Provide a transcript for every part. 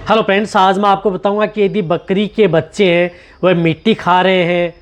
Hello friends, आज मैं आपको बताऊंगा कि यदि बकरी के बच्चे हैं वह मिट्टी खा रहे हैं,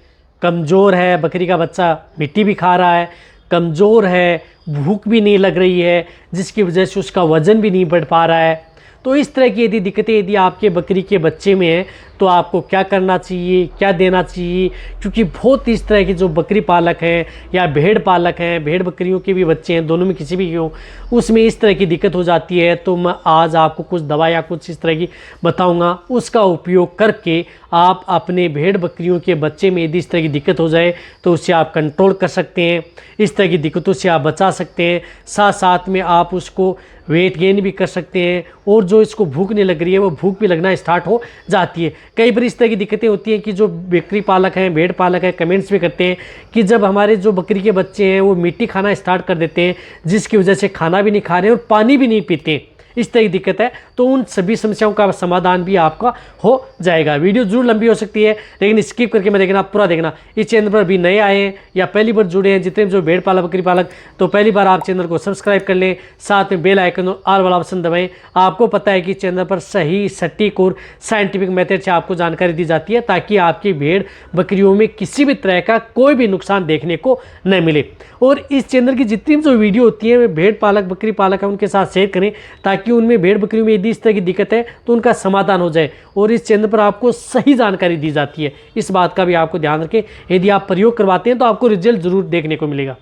कमज़ोर है, बकरी का बच्चा मिट्टी भी खा रहा है, कमज़ोर है, भूख भी नहीं लग रही है, जिसकी वजह से उसका वज़न भी नहीं बढ़ पा रहा है, तो इस तरह की यदि दिक्कतें यदि आपके बकरी के बच्चे में हैं तो आपको क्या करना चाहिए, क्या देना चाहिए। क्योंकि बहुत इस तरह के जो बकरी पालक हैं या भेड़ पालक हैं, भेड़ बकरियों के भी बच्चे हैं, दोनों में किसी भी हो, उसमें इस तरह की दिक्कत हो जाती है। तो मैं आज आपको कुछ दवा या कुछ इस तरह की बताऊंगा, उसका उपयोग करके आप अपने भेड़ बकरियों के बच्चे में यदि इस तरह की दिक्कत हो जाए तो उससे आप कंट्रोल कर सकते हैं, इस तरह की दिक्कतों से आप बचा सकते हैं। साथ साथ में आप उसको वेट गेन भी कर सकते हैं, और जो इसको भूख नहीं लग रही है वो भूख भी लगना स्टार्ट हो जाती है। कई बार इस तरह की दिक्कतें होती हैं कि जो बकरी पालक हैं, भेड़ पालक हैं, कमेंट्स भी करते हैं कि जब हमारे जो बकरी के बच्चे हैं वो मिट्टी खाना स्टार्ट कर देते हैं, जिसकी वजह से खाना भी नहीं खा रहे और पानी भी नहीं पीते, इस तरह की दिक्कत है, तो उन सभी समस्याओं का समाधान भी आपका हो जाएगा। वीडियो जरूर लंबी हो सकती है, लेकिन स्किप करके मैं देखना, पूरा देखना। इस चैनल पर भी नए आए हैं या पहली बार जुड़े हैं, जितने जो भेड़ पालक बकरी पालक, तो पहली बार आप चैनल को सब्सक्राइब कर लें, साथ में बेल आइकन और ऑल वाला ऑप्शन दबाएं। आपको पता है कि चैनल पर सही, सटीक और साइंटिफिक मेथड से आपको जानकारी दी जाती है, ताकि आपकी भेड़ बकरियों में किसी भी तरह का कोई भी नुकसान देखने को न मिले। और इस चैनल की जितनी भी जो वीडियो होती है भेड़ पालक बकरी पालक है उनके साथ शेयर करें, ताकि उनमें भेड़ बकरियों में यदि इस तरह की दिक्कत है तो उनका समाधान हो जाए। और इस चैनल पर आपको सही जानकारी दी जाती है, इस बात का भी आपको ध्यान रखें। यदि आप प्रयोग करवाते हैं तो आपको रिजल्ट जरूर देखने को मिलेगा।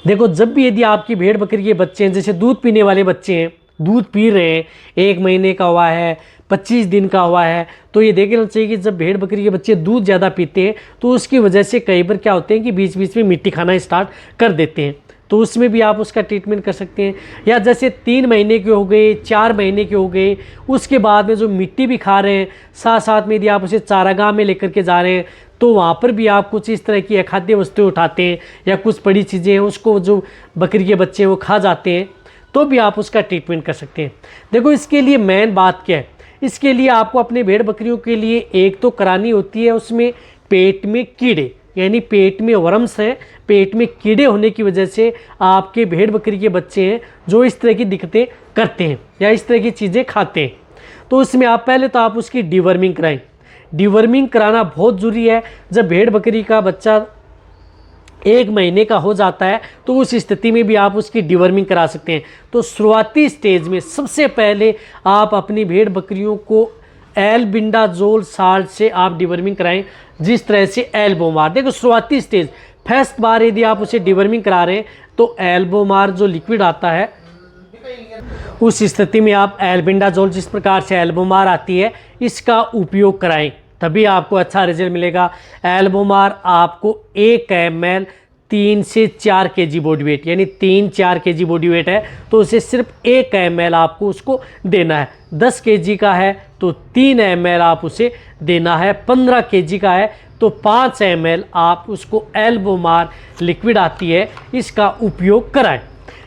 देखो, जब भी यदि आपकी भेड़ बकरी के बच्चे हैं, जैसे दूध पीने वाले बच्चे हैं, दूध पी रहे हैं, 1 महीने का हुआ है, 25 दिन का हुआ है, तो ये देख लेना चाहिए कि जब भेड़ बकरी के बच्चे दूध ज़्यादा पीते हैं तो उसकी वजह से कई बार क्या होते हैं कि बीच बीच में मिट्टी खाना स्टार्ट कर देते हैं, तो उसमें भी आप उसका ट्रीटमेंट कर सकते हैं। या जैसे 3 महीने के हो गए, 4 महीने के हो गए, उसके बाद में जो मिट्टी भी खा रहे हैं, साथ साथ में यदि आप उसे चारागाह में लेकर के जा रहे हैं तो वहाँ पर भी आप कुछ इस तरह की अखाद्य वस्तुएं उठाते हैं या कुछ बड़ी चीज़ें हैं उसको जो बकरी के बच्चे हैं वो खा जाते हैं, तो भी आप उसका ट्रीटमेंट कर सकते हैं। देखो, इसके लिए मेन बात क्या है, इसके लिए आपको अपने भेड़ बकरियों के लिए एक तो करानी होती है उसमें पेट में कीड़े, यानी पेट में वर्म्स हैं, पेट में कीड़े होने की वजह से आपके भेड़ बकरी के बच्चे हैं जो इस तरह की दिक्कतें करते हैं या इस तरह की चीज़ें खाते हैं, तो इसमें आप पहले तो आप उसकी डिवर्मिंग कराएं। डिवर्मिंग कराना बहुत ज़रूरी है। जब भेड़ बकरी का बच्चा 1 महीने का हो जाता है तो उस स्थिति में भी आप उसकी डिवर्मिंग करा सकते हैं। तो शुरुआती स्टेज में सबसे पहले आप अपनी भेड़ बकरियों को एल्बेंडाजोल साल्ट से आप डिवर्मिंग कराएं, जिस तरह से एल्बोमार। देखो, शुरुआती स्टेज फर्स्ट बार यदि आप उसे डिवर्मिंग करा रहे हैं तो एल्बोमार जो लिक्विड आता है उस स्थिति में आप एल्बेंडाजोल, जिस प्रकार से एल्बोमार आती है, इसका उपयोग कराएं, तभी आपको अच्छा रिजल्ट मिलेगा। एल्बोमार आपको 1 ml 3 से 4 kg बॉडी वेट, यानी 3-4 kg बॉडी वेट है तो उसे सिर्फ 1 ml आपको उसको देना है। 10 kg का है तो 3 ml आप उसे देना है। 15 kg का है तो 5 ml आप उसको एल्बोमार लिक्विड आती है, इसका उपयोग कराएं।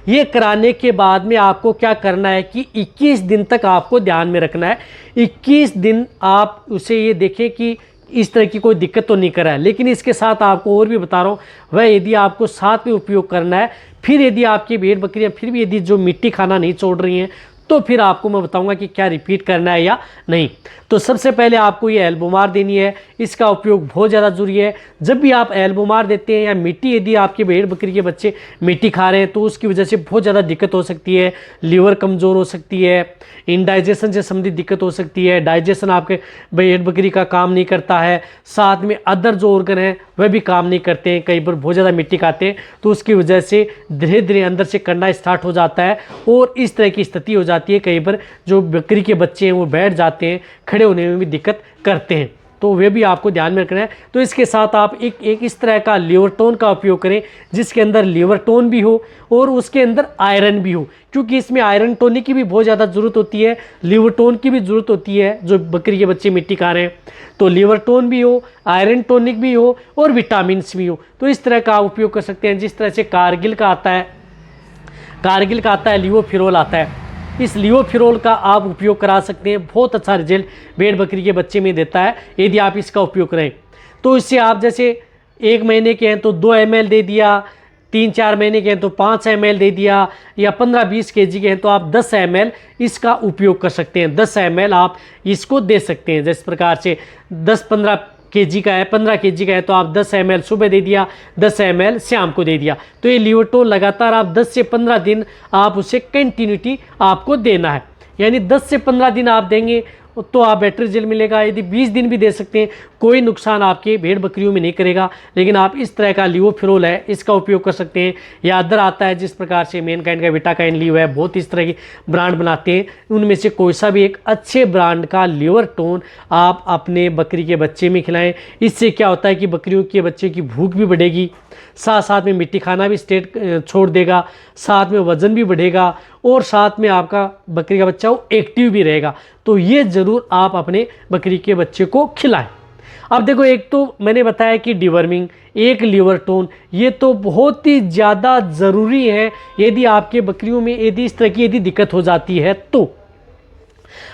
ये कराने के बाद में आपको क्या करना है कि 21 दिन तक आपको ध्यान में रखना है। 21 दिन आप उसे ये देखें कि इस तरह की कोई दिक्कत तो नहीं कर रहा है। लेकिन इसके साथ आपको और भी बता रहा हूँ, वह यदि आपको साथ में उपयोग करना है, फिर यदि आपकी भेड़ बकरियाँ फिर भी यदि जो मिट्टी खाना नहीं छोड़ रही हैं तो फिर आपको मैं बताऊंगा कि क्या रिपीट करना है या नहीं। तो सबसे पहले आपको ये एल्बोमार देनी है, इसका उपयोग बहुत ज़्यादा ज़रूरी है। जब भी आप एल्बोमार देते हैं या मिट्टी, यदि आपके भेड़ बकरी के बच्चे मिट्टी खा रहे हैं तो उसकी वजह से बहुत ज़्यादा दिक्कत हो सकती है। लीवर कमज़ोर हो सकती है, इंडाइजेशन से संबंधित दिक्कत हो सकती है, डाइजेशन आपके भेड़ बकरी का काम नहीं करता है, साथ में अदर जो ऑर्गन हैं वह भी काम नहीं करते हैं। कई बार बहुत ज़्यादा मिट्टी खाते हैं तो उसकी वजह से धीरे धीरे अंदर से करना स्टार्ट हो जाता है और इस तरह की स्थिति हो जाती है। कई बार जो बकरी के बच्चे हैं वो बैठ जाते हैं, खड़े होने में भी दिक्कत करते हैं, तो वे भी आपको ध्यान में रखना है। तो इसके साथ आप एक इस तरह का लिवरटोन का उपयोग करें, जिसके अंदर लिवरटोन भी हो और उसके अंदर आयरन भी हो, क्योंकि इसमें आयरन टोनिक की भी बहुत ज़्यादा ज़रूरत होती है, लिवरटोन की भी ज़रूरत होती है। जो बकरी के बच्चे मिट्टी खा रहे हैं तो लिवरटोन भी हो, आयरन टोनिक भी हो और विटामिन भी हो, तो इस तरह का आप उपयोग कर सकते हैं। जिस तरह से कारगिल का आता है, लिवोफिरोल आता है, इस लिवोफिरोल का आप उपयोग करा सकते हैं। बहुत अच्छा रिजल्ट भेड़ बकरी के बच्चे में देता है यदि आप इसका उपयोग करें। तो इससे आप जैसे 1 महीने के हैं तो 2 ml दे दिया, 3-4 महीने के हैं तो 5 ml दे दिया, या 15-20 kg के हैं तो आप 10 ml इसका उपयोग कर सकते हैं। 10 ml आप इसको दे सकते हैं। जिस प्रकार से 10-15 kg का है, 15 kg का है तो आप 10 ml सुबह दे दिया, 10 ml शाम को दे दिया। तो ये लिवरटोन लगातार आप 10 से 15 दिन आप उसे कंटिन्यूटी आपको देना है। यानी 10 से 15 दिन आप देंगे तो आप बेटर रिजल्ट मिलेगा। यदि 20 दिन भी दे सकते हैं, कोई नुकसान आपके भेड़ बकरियों में नहीं करेगा। लेकिन आप इस तरह का लिवोफिरोल है इसका उपयोग कर सकते हैं, या अदर आता है जिस प्रकार से मेनकाइंड का विटाकाइन लिव है, बहुत इस तरह की ब्रांड बनाते हैं। उनमें से कोई सा भी एक अच्छे ब्रांड का लिवरटोन आप अपने बकरी के बच्चे में खिलाएं। इससे क्या होता है कि बकरियों के बच्चे की भूख भी बढ़ेगी, साथ साथ में मिट्टी खाना भी छोड़ देगा, साथ में वज़न भी बढ़ेगा, और साथ में आपका बकरी का बच्चा वो एक्टिव भी रहेगा। तो ये ज़रूर आप अपने बकरी के बच्चे को खिलाएं। अब देखो, एक तो मैंने बताया कि डिवर्मिंग, एक लिवरटोन, ये तो बहुत ही ज़्यादा ज़रूरी है यदि आपके बकरियों में यदि इस तरह की यदि दिक्कत हो जाती है तो।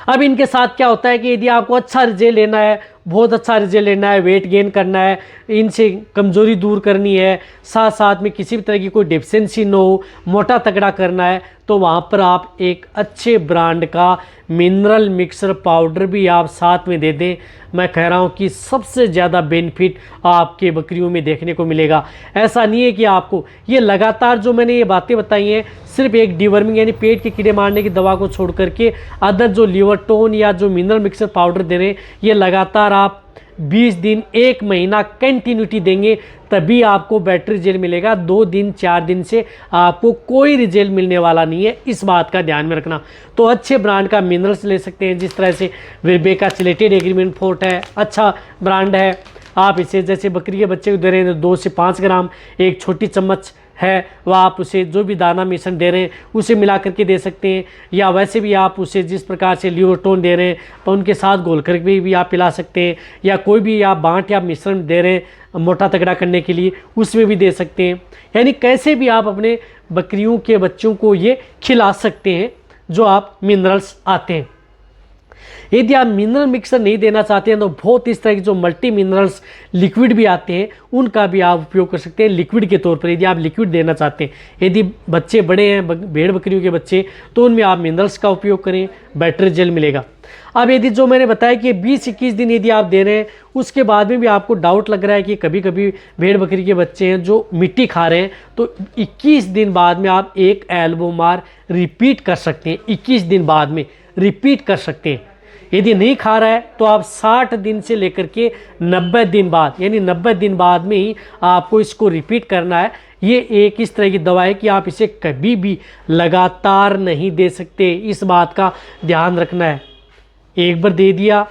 अब इनके साथ क्या होता है कि यदि आपको अच्छा रिजल्ट लेना है, बहुत अच्छा रिजल्ट लेना है, वेट गेन करना है, इनसे कमज़ोरी दूर करनी है, साथ साथ में किसी भी तरह की कोई डेफिशिएंसी न हो, मोटा तगड़ा करना है, तो वहाँ पर आप एक अच्छे ब्रांड का मिनरल मिक्सर पाउडर भी आप साथ में दे दें। मैं कह रहा हूँ कि सबसे ज़्यादा बेनिफिट आपके बकरियों में देखने को मिलेगा। ऐसा नहीं है कि आपको ये लगातार जो मैंने ये बातें बताई हैं, सिर्फ एक डिवर्मिंग यानी पेट के कीड़े मारने की दवा को छोड़ करके अदर जो लिवरटोन या जो मिनरल मिक्सर पाउडर दे रहे हैं, ये लगातार आप 20 दिन 1 महीना कंटिन्यूटी देंगे, तभी आपको बेटर रिजल्ट मिलेगा। 2 दिन 4 दिन से आपको कोई रिजल्ट मिलने वाला नहीं है, इस बात का ध्यान में रखना। तो अच्छे ब्रांड का मिनरल्स ले सकते हैं, जिस तरह से विरबेका चिलेटेड एग्रीमेंट फोर्ट है, अच्छा ब्रांड है। आप इसे जैसे बकरी के बच्चे को दे रहे हैं 2 से 5 ग्राम, एक छोटी चम्मच है वह आप उसे जो भी दाना मिश्रण दे रहे हैं उसे मिला करके दे सकते हैं, या वैसे भी आप उसे जिस प्रकार से लिवरटोन दे रहे हैं तो उनके साथ घोल कर भी आप पिला सकते हैं, या कोई भी आप बांट या मिश्रण दे रहे हैं मोटा तगड़ा करने के लिए उसमें भी दे सकते हैं। यानी कैसे भी आप अपने बकरियों के बच्चों को ये खिला सकते हैं जो आप मिनरल्स आते हैं। यदि आप मिनरल मिक्सर नहीं देना चाहते हैं तो बहुत इस तरह के जो मल्टी मिनरल्स लिक्विड भी आते हैं उनका भी आप उपयोग कर सकते हैं लिक्विड के तौर पर। यदि आप लिक्विड देना चाहते हैं, यदि बच्चे बड़े हैं भेड़ बकरियों के बच्चे, तो उनमें आप मिनरल्स का उपयोग करें, बेटर रिजल्ट मिलेगा। अब यदि जो मैंने बताया कि 20-21 दिन यदि आप दे रहे हैं, उसके बाद में भी आपको डाउट लग रहा है कि कभी कभी भेड़ बकरी के बच्चे हैं जो मिट्टी खा रहे हैं, तो 21 दिन बाद में आप एक एल्बोमार रिपीट कर सकते हैं। 21 दिन बाद में रिपीट कर सकते हैं। यदि नहीं खा रहा है तो आप 60 दिन से लेकर के 90 दिन बाद, यानी 90 दिन बाद में ही आपको इसको रिपीट करना है। ये एक इस तरह की दवा है कि आप इसे कभी भी लगातार नहीं दे सकते, इस बात का ध्यान रखना है। एक बार दे दिया,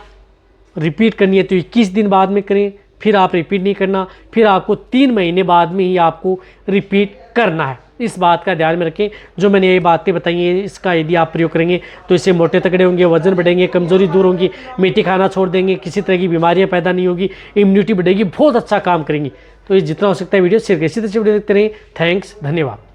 रिपीट करनी है तो 21 दिन बाद में करें, फिर आप रिपीट नहीं करना, फिर आपको 3 महीने बाद में ही आपको रिपीट करना है। इस बात का ध्यान में रखें। जो मैंने ये बातें बताई हैं, इसका यदि आप प्रयोग करेंगे तो इससे मोटे तगड़े होंगे, वजन बढ़ेंगे, कमजोरी दूर होगी, मिट्टी खाना छोड़ देंगे, किसी तरह की बीमारियां पैदा नहीं होगी, इम्यूनिटी बढ़ेगी, बहुत अच्छा काम करेंगे। तो ये जितना हो सकता है वीडियो शेयर करें। इसी तरह से वीडियो देखते रहें। थैंक्स, धन्यवाद।